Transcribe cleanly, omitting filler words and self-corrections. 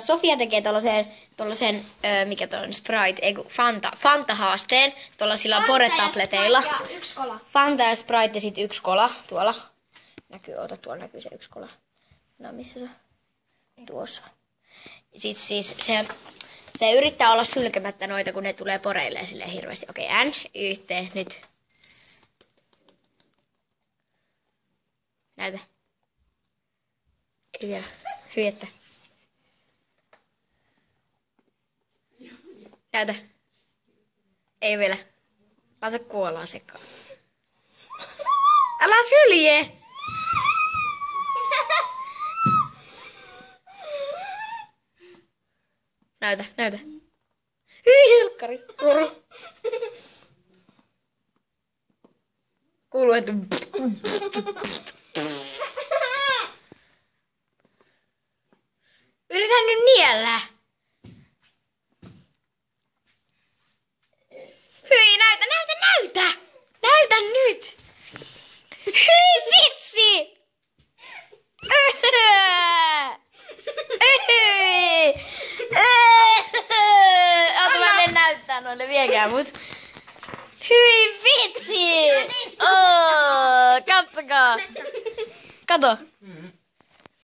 Sofia tekee tollasen mikä toi on, Sprite, ei kun Fanta-haasteen, tollasilla Pore-tableteilla. Fanta ja Sprite ja sit 1 kola tuolla. Tuolla näkyy se 1 kola. No missä se on? Tuossa. Sit siis se yrittää olla sylkemättä noita, kun ne tulee poreilleen silleen hirveästi. Okei, nyt. Näytä. Ei vielä. Hyviettä. Näytä. Ei vielä. Laita kuolaa sekaan. Älä sylje! Näytä. Hyi, helkkari. Kuuluu, että... Yritän nyt niellä. Hyi, näytä! Näytä nyt! Hyi, vitsi! Ota, mä menen näyttää noille, viekää mut. Hyi, vitsi! Katsokaa! Kato!